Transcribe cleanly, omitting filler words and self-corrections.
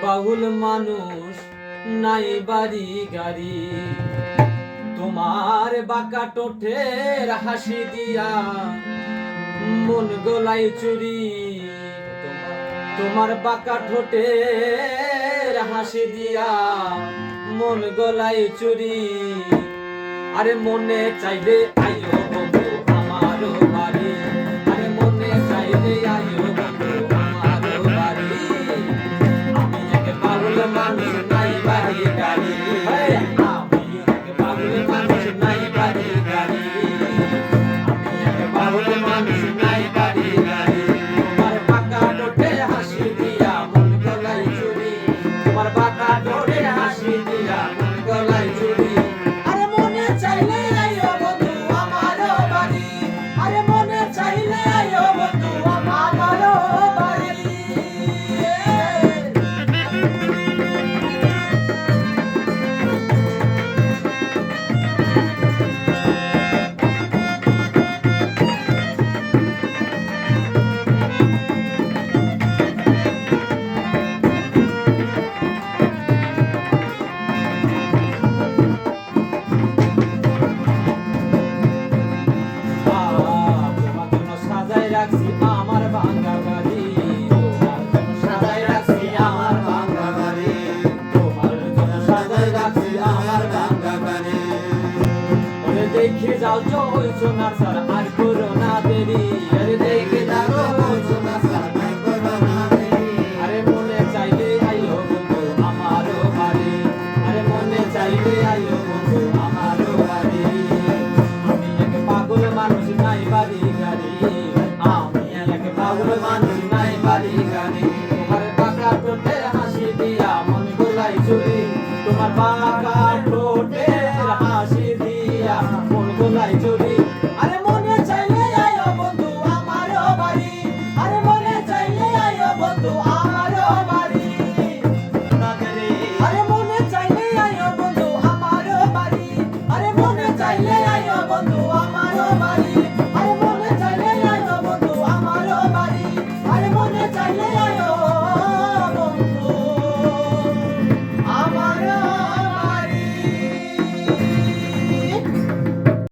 বাউল মানুষ নাই বাড়ি গাড়ি, তোমার বাঁকা ঠোঁটের হাসি দিয়া মন গলায় চুরি। তোমার বাঁকা ঠোঁটের হাসি দিয়া মন গলায় চুরি। আরে মনে চাইলে আইও বন্ধু আমারও বাড়ি, আরে মনে চাইলে আইও বন্ধু আমারও বাড়ি। আমি এক পাগল মানুষ নাই বাড়ি গাড়ি, আমি এক পাগল মানুষ নাই বাড়ি গাড়ি, আমি এক পাগল মানুষ নাই বাড়ি গাড়ি। তোমার বাঁকা ঠোঁটে হাসি দিয়া মন গলায় চুরি, তোমার বাঁকা ঠোঁটে হাসি দিয়া মন গলায় চুরি। আরে মনে চাইলে আইও বন্ধু আমারও বাড়ি, আরে মনে চাইলে আইও বন্ধু আমারও বাড়ি। রাখছি আমার ভাঙা বাড়ি, তোমার জন্য সাজাই রাখছি আমার ভাঙা বাড়ি, তোমার জন্য সাজাই রাখছি আমার ভাঙা বাড়ি। ওরে দেখে যাও জয় সোনার সার আর করো না দেরি, আরে দেখে যাও জয় সোনার সার আর করো না দেরি। আরে মনে চাইলে আইও বন্ধু আমারও বাড়ি, আরে মনে চাইলে আইও বন্ধু আমারও বাড়ি। আমি এক পাগল মানুষ নাই বাড়ি গাড়ি, পাগল মানুষ নাই বাড়ি গাড়ি। তোমার বাঁকা ঠোঁটের হাসি দিয়া মন গলায় চুরি, তোমার বাঁকা ঠোঁটের হাসি দিয়া মন গলায় চুরি। আরে মনে চাইলে আইও বন্ধু আমারও বাড়ি, আরে মনে চাইলে আইও বন্ধু আমারও বাড়ি। আরে মনে চাইলে আইও বন্ধু আমারও বাড়ি, আরে মনে চাইলে আইও বন্ধু আমারও বাড়ি, আরে মনে চাইলে আইও বন্ধু আমারও বাড়ি, আরে মনে চাইলে